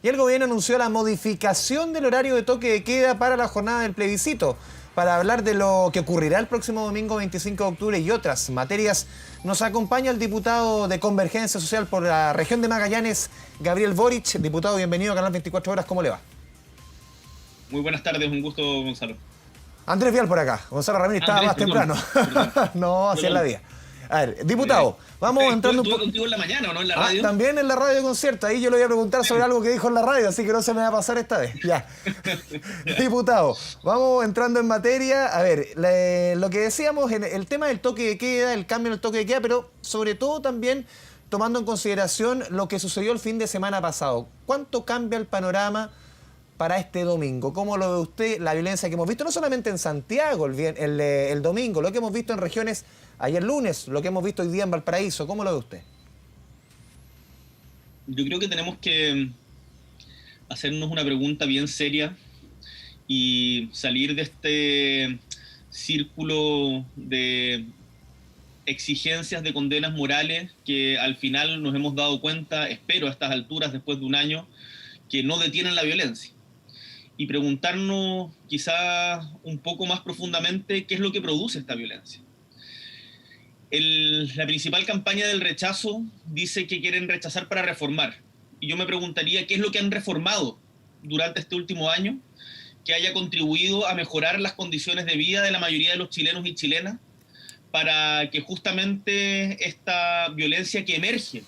Y el gobierno anunció la modificación del horario de toque de queda para la jornada del plebiscito. Para hablar de lo que ocurrirá el próximo domingo 25 de octubre y otras materias, nos acompaña el diputado de Convergencia Social por la región de Magallanes, Gabriel Boric. Diputado, bienvenido a Canal 24 Horas, ¿cómo le va? Muy buenas tardes, un gusto, Gonzalo. Andrés Vial por acá. Gonzalo Ramírez estaba más temprano. No, así es la vida. A ver, diputado, vamos entrando un poco. ¿Contigo en la mañana o no en la radio? También en la radio concierto. Ahí yo le voy a preguntar sobre algo que dijo en la radio, así que no se me va a pasar esta vez. Ya. Diputado, vamos entrando en materia. A ver, lo que decíamos, el tema del toque de queda, el cambio en el toque de queda, pero sobre todo también tomando en consideración lo que sucedió el fin de semana pasado. ¿Cuánto cambia el panorama para este domingo? ¿Cómo lo ve usted la violencia que hemos visto, no solamente en Santiago el domingo, lo que hemos visto en regiones ayer lunes, lo que hemos visto hoy día en Valparaíso? ¿Cómo lo ve usted? Yo creo que tenemos que hacernos una pregunta bien seria y salir de este círculo de exigencias de condenas morales que al final nos hemos dado cuenta, espero a estas alturas, después de un año, que no detienen la violencia. Y preguntarnos quizás un poco más profundamente qué es lo que produce esta violencia. La principal campaña del rechazo dice que quieren rechazar para reformar. Y yo me preguntaría qué es lo que han reformado durante este último año que haya contribuido a mejorar las condiciones de vida de la mayoría de los chilenos y chilenas para que justamente esta violencia que emerge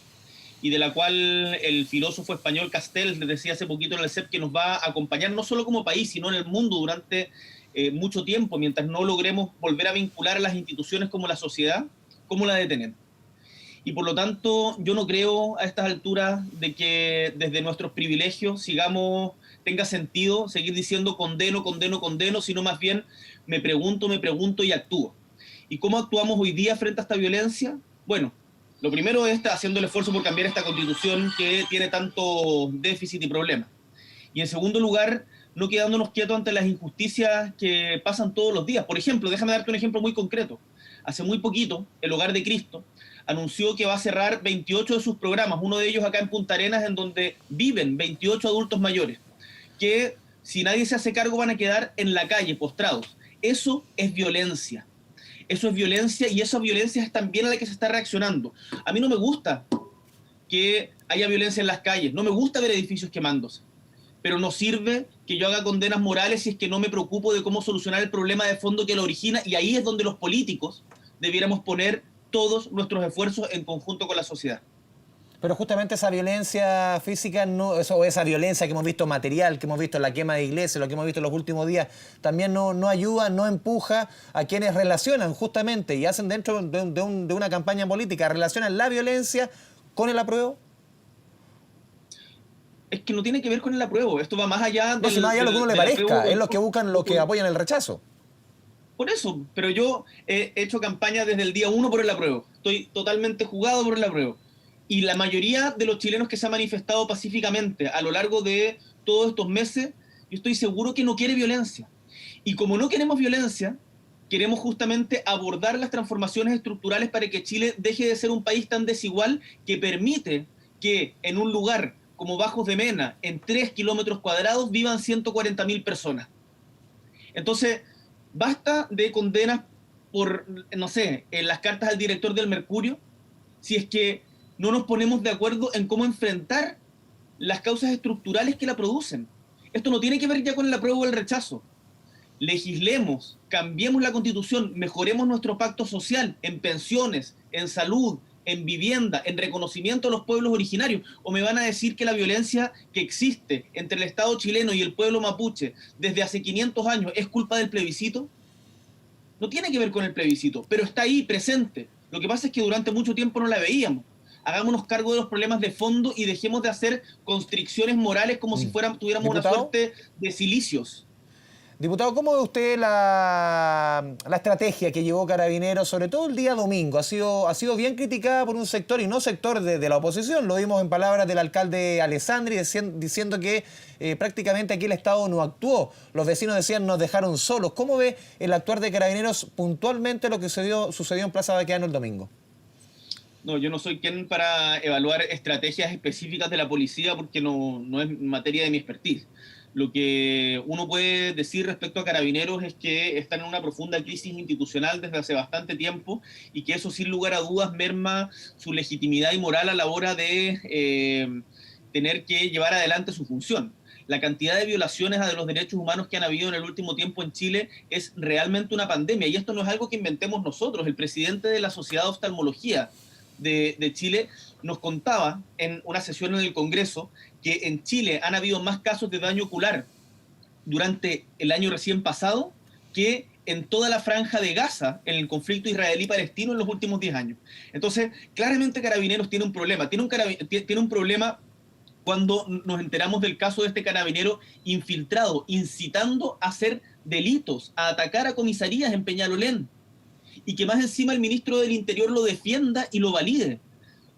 y de la cual el filósofo español Castells le decía hace poquito en el CEP que nos va a acompañar no solo como país, sino en el mundo durante mucho tiempo, mientras no logremos volver a vincular a las instituciones como la sociedad, ¿cómo la detienen? Y por lo tanto, yo no creo a estas alturas de que desde nuestros privilegios tenga sentido seguir diciendo condeno, condeno, condeno, sino más bien me pregunto y actúo. ¿Y cómo actuamos hoy día frente a esta violencia? Bueno, lo primero es haciendo el esfuerzo por cambiar esta constitución que tiene tanto déficit y problemas. Y en segundo lugar, no quedándonos quietos ante las injusticias que pasan todos los días. Por ejemplo, déjame darte un ejemplo muy concreto. Hace muy poquito, el Hogar de Cristo anunció que va a cerrar 28 de sus programas, uno de ellos acá en Punta Arenas, en donde viven 28 adultos mayores, que si nadie se hace cargo van a quedar en la calle, postrados. Eso es violencia. Eso es violencia y esa violencia es también a la que se está reaccionando. A mí no me gusta que haya violencia en las calles, no me gusta ver edificios quemándose, pero no sirve que yo haga condenas morales si es que no me preocupo de cómo solucionar el problema de fondo que lo origina, y ahí es donde los políticos debiéramos poner todos nuestros esfuerzos en conjunto con la sociedad. Pero justamente esa violencia física, esa violencia que hemos visto material, que hemos visto en la quema de iglesias, lo que hemos visto en los últimos días, también no ayuda, no empuja a quienes relacionan justamente y hacen dentro de una campaña política, relacionan la violencia con el apruebo. Es que no tiene que ver con el apruebo, esto va más allá de lo que a uno le parezca, es los que buscan, los que apoyan el rechazo. Por eso, pero yo he hecho campaña desde el día 1 por el apruebo, estoy totalmente jugado por el apruebo. Y la mayoría de los chilenos que se han manifestado pacíficamente a lo largo de todos estos meses, yo estoy seguro que no quiere violencia. Y como no queremos violencia, queremos justamente abordar las transformaciones estructurales para que Chile deje de ser un país tan desigual que permite que en un lugar como Bajos de Mena, en 3 kilómetros cuadrados, vivan 140.000 personas. Entonces, basta de condenas por, no sé, en las cartas al director del Mercurio, si es que no nos ponemos de acuerdo en cómo enfrentar las causas estructurales que la producen. Esto no tiene que ver ya con el apruebo o el rechazo. Legislemos, cambiemos la Constitución, mejoremos nuestro pacto social en pensiones, en salud, en vivienda, en reconocimiento a los pueblos originarios. ¿O me van a decir que la violencia que existe entre el Estado chileno y el pueblo mapuche desde hace 500 años es culpa del plebiscito? No tiene que ver con el plebiscito, pero está ahí, presente. Lo que pasa es que durante mucho tiempo no la veíamos. Hagámonos cargo de los problemas de fondo y dejemos de hacer constricciones morales como si tuviéramos una suerte de cilicios. Diputado, ¿cómo ve usted la estrategia que llevó Carabineros, sobre todo el día domingo? Ha sido bien criticada por un sector, y no sector de la oposición. Lo vimos en palabras del alcalde Alessandri diciendo que prácticamente aquí el Estado no actuó. Los vecinos decían nos dejaron solos. ¿Cómo ve el actuar de Carabineros puntualmente lo que sucedió en Plaza Baquedano el domingo? No, yo no soy quien para evaluar estrategias específicas de la policía porque no es materia de mi expertise. Lo que uno puede decir respecto a Carabineros es que están en una profunda crisis institucional desde hace bastante tiempo y que eso sin lugar a dudas merma su legitimidad y moral a la hora de tener que llevar adelante su función. La cantidad de violaciones a los derechos humanos que han habido en el último tiempo en Chile es realmente una pandemia y esto no es algo que inventemos nosotros. El presidente de la Sociedad de Oftalmología de Chile nos contaba en una sesión en el Congreso que en Chile han habido más casos de daño ocular durante el año recién pasado que en toda la franja de Gaza en el conflicto israelí-palestino en los últimos 10 años. Entonces, claramente Carabineros tiene un problema. Tiene un problema cuando nos enteramos del caso de este carabinero infiltrado, incitando a hacer delitos, a atacar a comisarías en Peñalolén, y que más encima el ministro del Interior lo defienda y lo valide.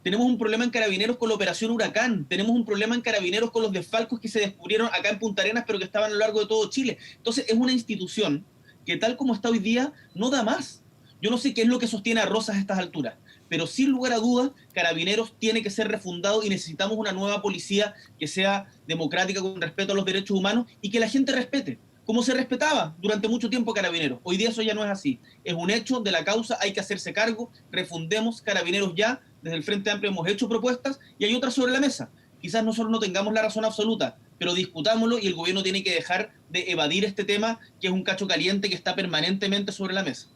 Tenemos un problema en Carabineros con la operación Huracán, tenemos un problema en Carabineros con los desfalcos que se descubrieron acá en Punta Arenas, pero que estaban a lo largo de todo Chile. Entonces es una institución que tal como está hoy día no da más. Yo no sé qué es lo que sostiene a Rosas a estas alturas, pero sin lugar a dudas, Carabineros tiene que ser refundado y necesitamos una nueva policía que sea democrática, con respeto a los derechos humanos y que la gente respete, como se respetaba durante mucho tiempo Carabineros. Hoy día eso ya no es así. Es un hecho de la causa, hay que hacerse cargo, refundemos Carabineros ya. Desde el Frente Amplio hemos hecho propuestas y hay otras sobre la mesa. Quizás nosotros no tengamos la razón absoluta, pero discutámoslo y el gobierno tiene que dejar de evadir este tema, que es un cacho caliente que está permanentemente sobre la mesa.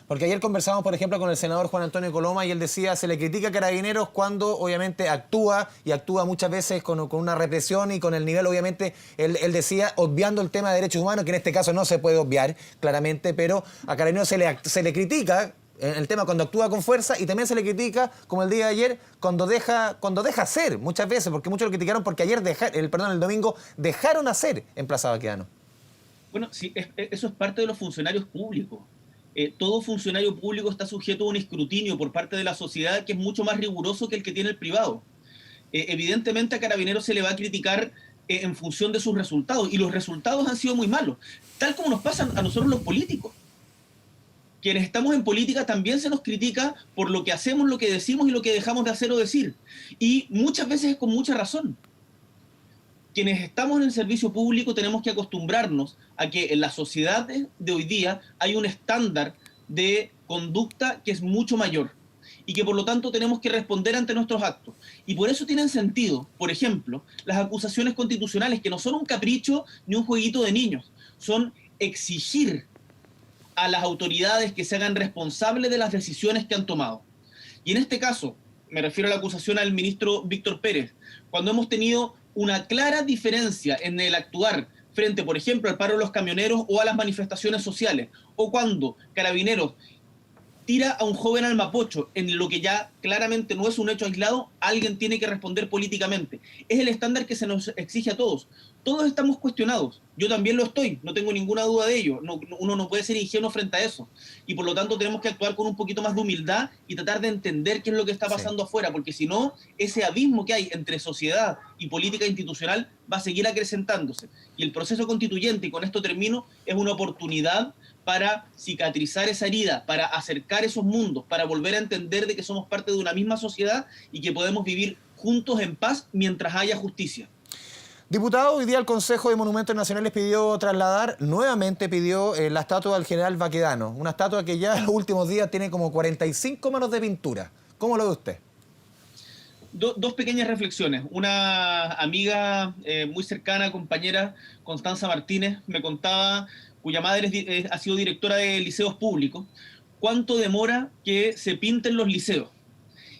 Porque ayer conversamos, por ejemplo, con el senador Juan Antonio Coloma y él decía, se le critica a Carabineros cuando obviamente actúa y actúa muchas veces con una represión y con el nivel, obviamente, él decía, obviando el tema de derechos humanos, que en este caso no se puede obviar, claramente, pero a Carabineros se le critica el tema cuando actúa con fuerza y también se le critica, como el día de ayer, cuando deja hacer, muchas veces, porque muchos lo criticaron porque ayer, el domingo, dejaron hacer en Plaza Baquedano. Bueno, sí, eso es parte de los funcionarios públicos. Todo funcionario público está sujeto a un escrutinio por parte de la sociedad que es mucho más riguroso que el que tiene el privado. Evidentemente a Carabineros se le va a criticar en función de sus resultados, y los resultados han sido muy malos, tal como nos pasa a nosotros los políticos. Quienes estamos en política también se nos critica por lo que hacemos, lo que decimos y lo que dejamos de hacer o decir. Y muchas veces es con mucha razón. Quienes estamos en el servicio público tenemos que acostumbrarnos a que en la sociedad de hoy día hay un estándar de conducta que es mucho mayor y que por lo tanto tenemos que responder ante nuestros actos. Y por eso tienen sentido, por ejemplo, las acusaciones constitucionales, que no son un capricho ni un jueguito de niños, son exigir a las autoridades que se hagan responsables de las decisiones que han tomado. Y en este caso, me refiero a la acusación al ministro Víctor Pérez, cuando hemos tenido una clara diferencia en el actuar frente, por ejemplo, al paro de los camioneros o a las manifestaciones sociales, o cuando Carabineros tira a un joven al Mapocho en lo que ya claramente no es un hecho aislado, alguien tiene que responder políticamente. Es el estándar que se nos exige a todos. Todos estamos cuestionados. Yo también lo estoy, no tengo ninguna duda de ello. Uno no puede ser ingenuo frente a eso. Y por lo tanto tenemos que actuar con un poquito más de humildad y tratar de entender qué es lo que está pasando afuera, porque si no, ese abismo que hay entre sociedad y política institucional va a seguir acrecentándose. Y el proceso constituyente, y con esto termino, es una oportunidad para cicatrizar esa herida, para acercar esos mundos, para volver a entender de que somos parte de una misma sociedad y que podemos vivir juntos en paz mientras haya justicia. Diputado, hoy día el Consejo de Monumentos Nacionales nuevamente pidió la estatua del general Baquedano, una estatua que ya en los últimos días tiene como 45 manos de pintura. ¿Cómo lo ve usted? Dos pequeñas reflexiones. Una amiga muy cercana, compañera, Constanza Martínez, me contaba, cuya madre ha sido directora de liceos públicos, cuánto demora que se pinten los liceos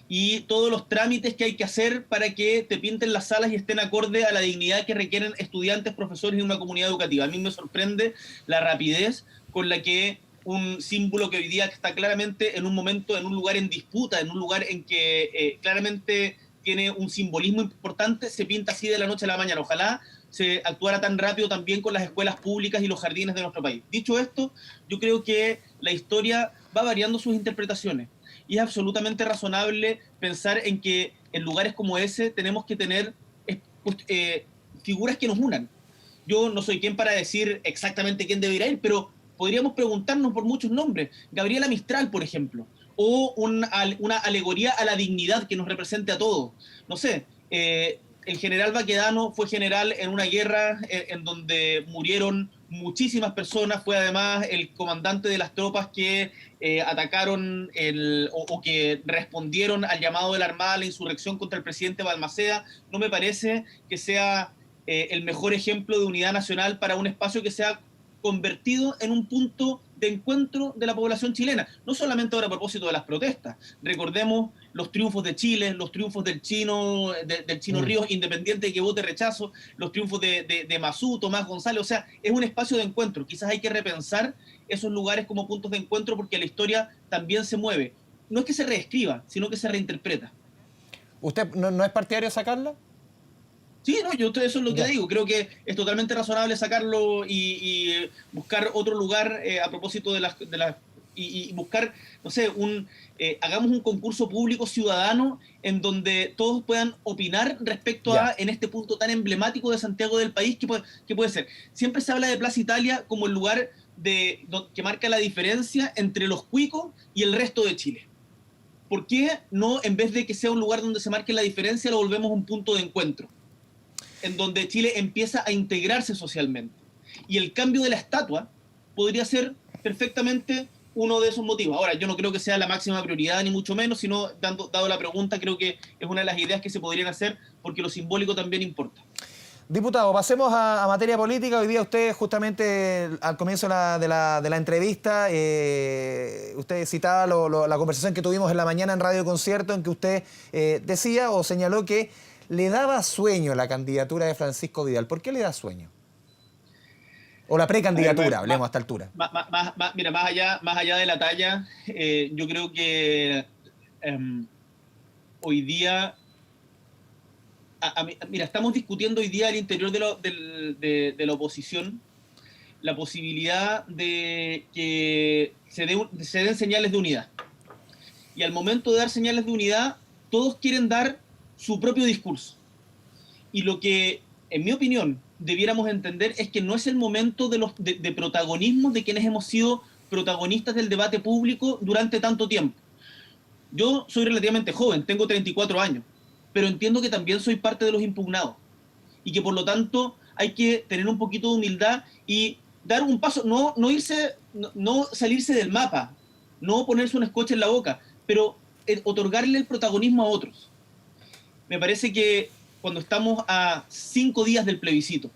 y todos los trámites que hay que hacer para que te pinten las salas y estén acorde a la dignidad que requieren estudiantes, profesores y una comunidad educativa. A mí me sorprende la rapidez con la que un símbolo que hoy día está claramente en un momento, en un lugar en disputa, en un lugar en que claramente tiene un simbolismo importante, se pinta así de la noche a la mañana. Ojalá se actuara tan rápido también con las escuelas públicas y los jardines de nuestro país. Dicho esto, yo creo que la historia va variando sus interpretaciones y es absolutamente razonable pensar en que en lugares como ese tenemos que tener figuras que nos unan. Yo no soy quien para decir exactamente quién debería ir, pero podríamos preguntarnos por muchos nombres. Gabriela Mistral, por ejemplo. o una alegoría a la dignidad que nos represente a todos. No sé, el general Baquedano fue general en una guerra en donde murieron muchísimas personas, fue además el comandante de las tropas que atacaron o que respondieron al llamado de la Armada a la insurrección contra el presidente Balmaceda. No me parece que sea el mejor ejemplo de unidad nacional para un espacio que se ha convertido en un punto de encuentro de la población chilena. No solamente ahora a propósito de las protestas. Recordemos los triunfos de Chile, los triunfos del Chino Ríos, independiente de que vote rechazo, los triunfos de Masú, Tomás González. O sea, es un espacio de encuentro. Quizás hay que repensar esos lugares como puntos de encuentro porque la historia también se mueve. No es que se reescriba, sino que se reinterpreta. ¿Usted no es partidario de sacarla? Sí, no, yo eso es lo que digo. Creo que es totalmente razonable sacarlo y buscar otro lugar a propósito de las y buscar, no sé, hagamos un concurso público ciudadano en donde todos puedan opinar respecto a, en este punto tan emblemático de Santiago del país, que puede ser. Siempre se habla de Plaza Italia como el lugar que marca la diferencia entre los cuicos y el resto de Chile. ¿Por qué no, en vez de que sea un lugar donde se marque la diferencia, lo volvemos un punto de encuentro? En donde Chile empieza a integrarse socialmente. Y el cambio de la estatua podría ser perfectamente uno de esos motivos. Ahora, yo no creo que sea la máxima prioridad, ni mucho menos, sino, dado la pregunta, creo que es una de las ideas que se podrían hacer, porque lo simbólico también importa. Diputado, pasemos a materia política. Hoy día usted, justamente al comienzo de la entrevista, usted citaba la conversación que tuvimos en la mañana en Radio Concierto, en que usted decía o señaló que le daba sueño la candidatura de Francisco Vidal. ¿Por qué le da sueño? O la precandidatura, hablemos a esta altura. Mira, más allá de la talla, yo creo que hoy día, mira, estamos discutiendo hoy día al interior de la oposición la posibilidad de que se den señales de unidad. Y al momento de dar señales de unidad, todos quieren dar su propio discurso. Y lo que, en mi opinión, debiéramos entender es que no es el momento de protagonismo de quienes hemos sido protagonistas del debate público durante tanto tiempo. Yo soy relativamente joven, tengo 34 años, pero entiendo que también soy parte de los impugnados y que por lo tanto hay que tener un poquito de humildad y dar un paso, no salirse del mapa, no ponerse un escote en la boca, pero otorgarle el protagonismo a otros. Me parece que cuando estamos a 5 días del plebiscito,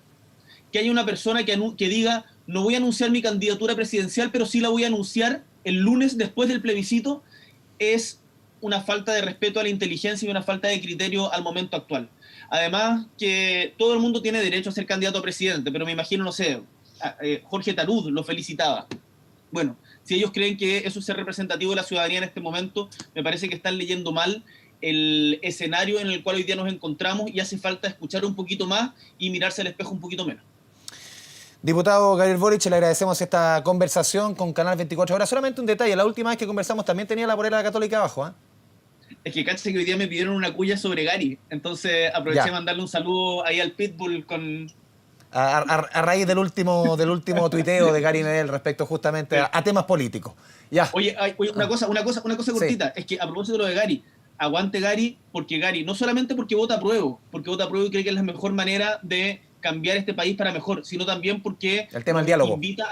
que haya una persona que diga, no voy a anunciar mi candidatura presidencial, pero sí la voy a anunciar el lunes después del plebiscito, es una falta de respeto a la inteligencia y una falta de criterio al momento actual. Además, que todo el mundo tiene derecho a ser candidato a presidente, pero me imagino, no sé, Jorge Tarud lo felicitaba. Bueno, si ellos creen que eso es ser representativo de la ciudadanía en este momento, me parece que están leyendo mal el escenario en el cual hoy día nos encontramos y hace falta escuchar un poquito más y mirarse al espejo un poquito menos. Diputado Gabriel Boric, le agradecemos esta conversación con Canal 24 Horas. Solamente un detalle, la última vez que conversamos también tenía la polera católica abajo, ¿eh? Es que caché que hoy día me pidieron una cuya sobre Gary, entonces aproveché de mandarle un saludo ahí al Pitbull con... A raíz del último tuiteo de Gary Medel respecto justamente a temas políticos. Ya. Oye, una cosa cortita, es que a propósito de lo de Gary, aguante Gary, porque Gary, no solamente porque vota apruebo y cree que es la mejor manera de cambiar este país para mejor, sino también porque el tema del diálogo nos invita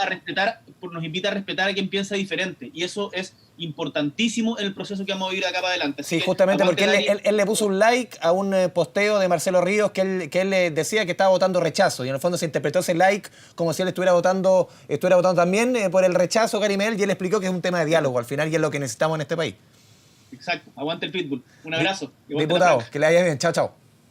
a respetar a quien piensa diferente, y eso es importantísimo en el proceso que vamos a vivir acá para adelante. Sí, justamente porque él le puso un like a un posteo de Marcelo Ríos que él le decía que estaba votando rechazo, y en el fondo se interpretó ese like como si él estuviera votando también por el rechazo, Gary Medel, y él explicó que es un tema de diálogo al final y es lo que necesitamos en este país. Exacto, aguante el Pitbull. Un abrazo. Diputado, que le vaya bien. Chao, chao.